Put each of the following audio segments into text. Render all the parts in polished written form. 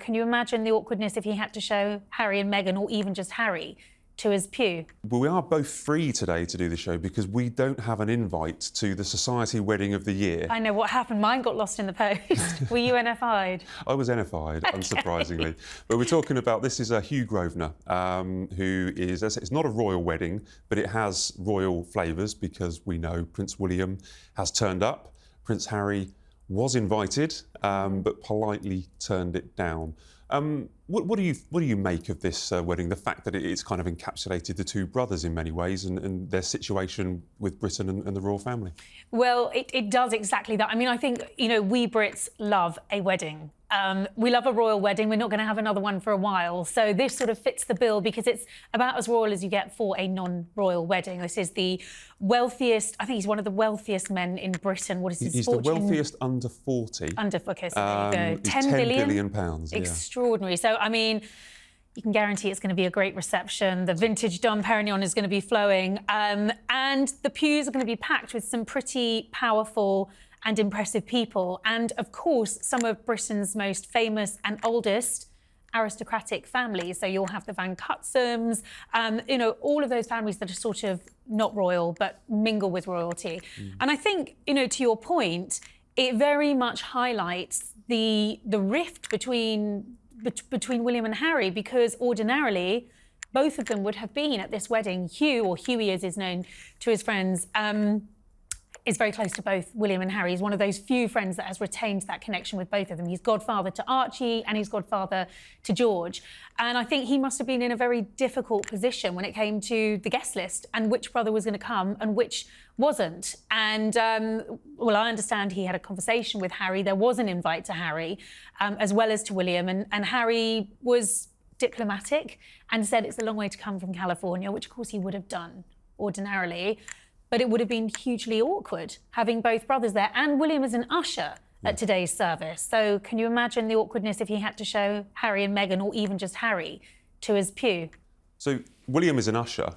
can you imagine the awkwardness if he had to show Harry and Meghan, or even just Harry, to his pew? Well, we are both free today to do the show because we don't have an invite to the Society Wedding of the Year. I know what happened. Mine got lost in the post. Were you NFI'd? I was NFI'd, unsurprisingly. But we're talking about, this is Hugh Grosvenor, who is, it's not a royal wedding, but it has royal flavours because we know Prince William has turned up. Prince Harry was invited, but politely turned it down. What do you make of this wedding? The fact that it's kind of encapsulated the two brothers in many ways and their situation with Britain and the royal family. Well, it does exactly that. I mean, I think, you know, we Brits love a wedding. We love a royal wedding. We're not going to have another one for a while. So this sort of fits the bill because it's about as royal as you get for a non-royal wedding. This is the wealthiest, I think he's one of the wealthiest men in Britain. What is his fortune? He's the wealthiest under 40. Under, okay, so there you go. 10 billion pounds. Yeah. Extraordinary. So, I mean, you can guarantee it's going to be a great reception. The vintage Dom Perignon is going to be flowing. And the pews are going to be packed with some pretty powerful and impressive people. And, of course, some of Britain's most famous and oldest aristocratic families. So you'll have the Van Cutsums, you know, all of those families that are sort of not royal but mingle with royalty. And I think, you know, to your point, it very much highlights the rift between William and Harry, because ordinarily both of them would have been at this wedding. Hugh, or Hughie as is known to his friends, is very close to both William and Harry. He's one of those few friends that has retained that connection with both of them. He's godfather to Archie and he's godfather to George. And I think he must have been in a very difficult position when it came to the guest list and which brother was going to come and which wasn't. And, well, I understand he had a conversation with Harry. There was an invite to Harry, as well as to William. And Harry was diplomatic and said it's a long way to come from California, which, of course, he would have done ordinarily. But it would have been hugely awkward having both brothers there. And William is an usher at today's service. So can you imagine the awkwardness if he had to show Harry and Meghan, or even just Harry, to his pew? So William is an usher,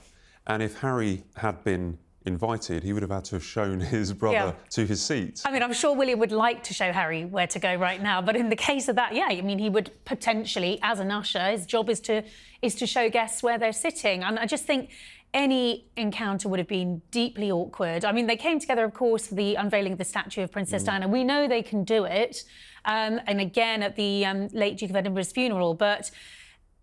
and if Harry had been invited, he would have had to have shown his brother to his seat. I mean, I'm sure William would like to show Harry where to go right now, but in the case of that, yeah, I mean, he would potentially, as an usher, his job is to show guests where they're sitting. And I just think any encounter would have been deeply awkward. I mean, they came together, of course, for the unveiling of the statue of Princess Diana. We know they can do it, and again at the late Duke of Edinburgh's funeral, but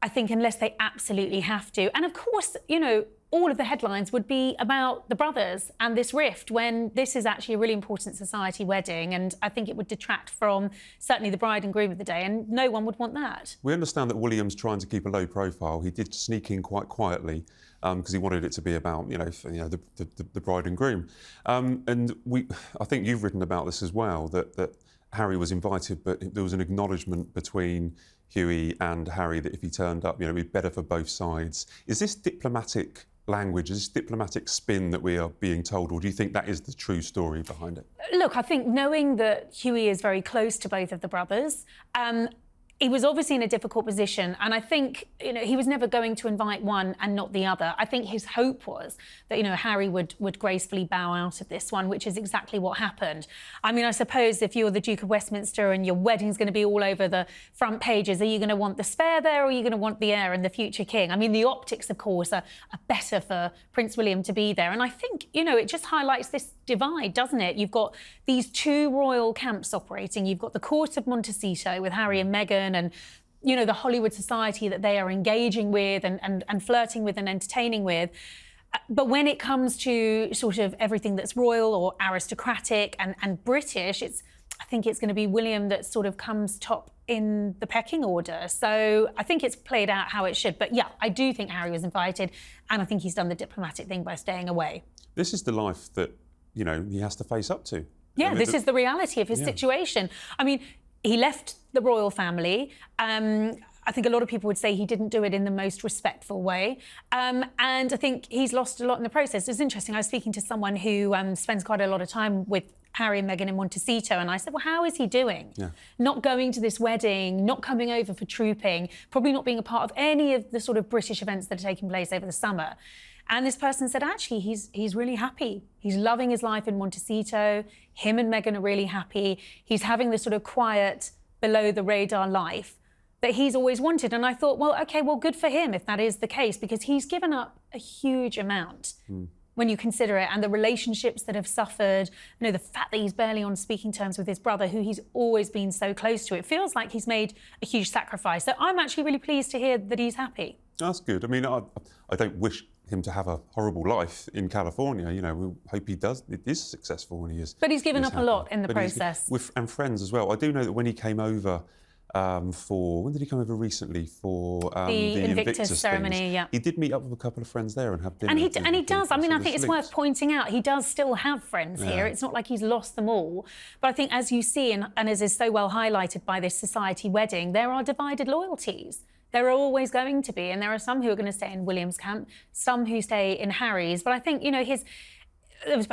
I think unless they absolutely have to. And of course, you know, all of the headlines would be about the brothers and this rift, when this is actually a really important society wedding, and I think it would detract from certainly the bride and groom of the day, and no one would want that. We understand that William's trying to keep a low profile. He did sneak in quite quietly because he wanted it to be about, the bride and groom. And I think you've written about this as well, that Harry was invited, but there was an acknowledgement between Hughie and Harry that if he turned up, it'd be better for both sides. Is this diplomatic language, is this diplomatic spin that we are being told, or do you think that is the true story behind it? Look, I think knowing that Hughie is very close to both of the brothers, he was obviously in a difficult position, and I think, he was never going to invite one and not the other. I think his hope was that, Harry would gracefully bow out of this one, which is exactly what happened. I mean, I suppose if you're the Duke of Westminster and your wedding's going to be all over the front pages, are you going to want the spare there, or are you going to want the heir and the future king? I mean, the optics, of course, are better for Prince William to be there. And I think, it just highlights this divide, doesn't it? You've got these two royal camps operating. You've got the court of Montecito with Harry and Meghan, and the Hollywood society that they are engaging with and flirting with and entertaining with. But when it comes to sort of everything that's royal or aristocratic and British, I think it's going to be William that sort of comes top in the pecking order. So I think it's played out how it should. But yeah, I do think Harry was invited, and I think he's done the diplomatic thing by staying away. This is the life that, he has to face up to. Yeah, this is the reality of his situation. I mean, he left the royal family. I think a lot of people would say he didn't do it in the most respectful way. And I think he's lost a lot in the process. It's interesting, I was speaking to someone who spends quite a lot of time with Harry and Meghan in Montecito, and I said, well, how is he doing? Yeah. Not going to this wedding, not coming over for trooping, probably not being a part of any of the sort of British events that are taking place over the summer. And this person said, actually, he's really happy. He's loving his life in Montecito. Him and Meghan are really happy. He's having this sort of quiet, below-the-radar life. that he's always wanted. And I thought, well, okay, well, good for him if that is the case, because he's given up a huge amount when you consider it, and the relationships that have suffered, you know, the fact that he's barely on speaking terms with his brother, who he's always been so close to. It feels like he's made a huge sacrifice. So I'm actually really pleased to hear that he's happy. That's good. I mean, I don't wish him to have a horrible life in California. You know, we hope he is successful when he is. But he's given up happy. a lot in the process. And friends as well. I do know that when he came over when did he come over recently for the Invictus ceremony? Things, yeah, he did meet up with a couple of friends there and have dinner. And he does. I mean, I think it's links. worth pointing out he does still have friends here. It's not like he's lost them all. But I think, as you see, and as is so well highlighted by this society wedding, there are divided loyalties. There are always going to be, and there are some who are going to stay in William's camp, some who stay in Harry's. But I think, you know, I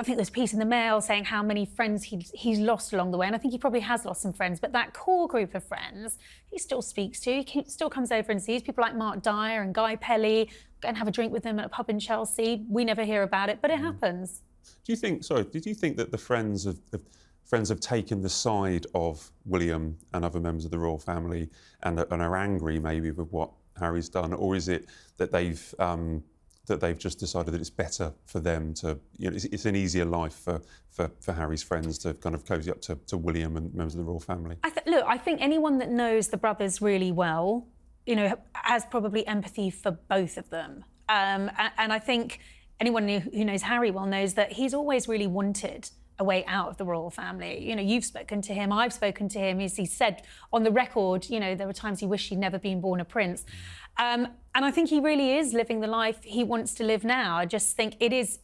think there's a piece in the Mail saying how many friends he's lost along the way, and I think he probably has lost some friends. But that core group of friends he still speaks to. He still comes over and sees people like Mark Dyer and Guy Pelly. Go and have a drink with them at a pub in Chelsea. We never hear about it, but it happens. Do you think? Sorry, did you think that the friends have taken the side of William and other members of the royal family and are angry maybe with what Harry's done, or is it that they've just decided that it's better for them to, you know, it's an easier life for Harry's friends to kind of cosy up to William and members of the royal family? Look, I think anyone that knows the brothers really well, you know, has probably empathy for both of them. And I think anyone who knows Harry well knows that he's always really wanted a way out of the royal family. You know, you've spoken to him, I've spoken to him. As he said on the record, you know, there were times he wished he'd never been born a prince. And I think he really is living the life he wants to live now. I just think it's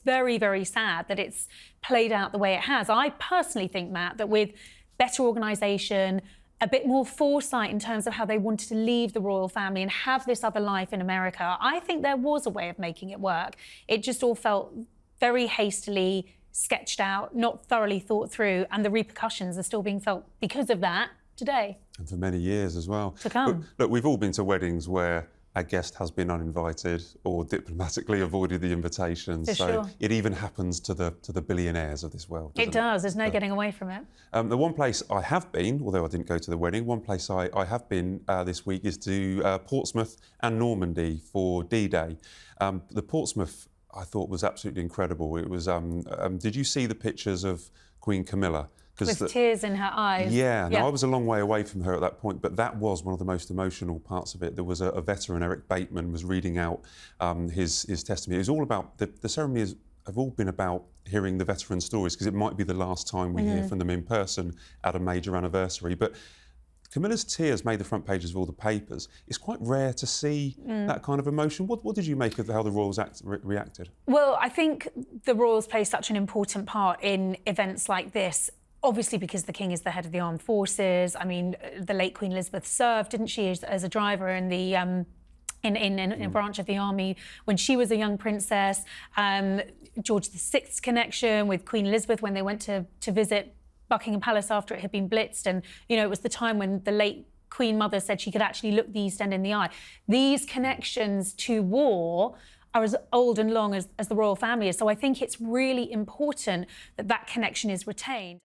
very, very sad that it's played out the way it has. I personally think, Matt, that with better organisation, a bit more foresight in terms of how they wanted to leave the royal family and have this other life in America, I think there was a way of making it work. It just all felt very hastily sketched out, not thoroughly thought through, and the repercussions are still being felt because of that today. And for many years as well. To come. Look, we've all been to weddings where a guest has been uninvited or diplomatically avoided the invitation. For So sure. it even happens to the billionaires of this world. It does. There's no getting away from it. The one place I have been, although I didn't go to the wedding, one place I have been this week is to Portsmouth and Normandy for D-Day. The Portsmouth I thought was absolutely incredible. It was. Did you see the pictures of Queen Camilla? With tears in her eyes. Yeah. Now I was a long way away from her at that point, but that was one of the most emotional parts of it. There was a veteran, Eric Bateman, was reading out his testimony. It was all about the ceremonies have all been about hearing the veteran stories, because it might be the last time we hear from them in person at a major anniversary. But Camilla's tears made the front pages of all the papers. It's quite rare to see that kind of emotion. What did you make of how the royals reacted? Well, I think the royals play such an important part in events like this. Obviously, because the king is the head of the armed forces. I mean, the late Queen Elizabeth served, didn't she, as a driver in the in a branch of the army when she was a young princess. George VI's connection with Queen Elizabeth when they went to visit Buckingham Palace after it had been blitzed, and you know, it was the time when the late Queen Mother said she could actually look the East End in the eye. These connections to war are as old and long as the royal family is. So I think it's really important that that connection is retained.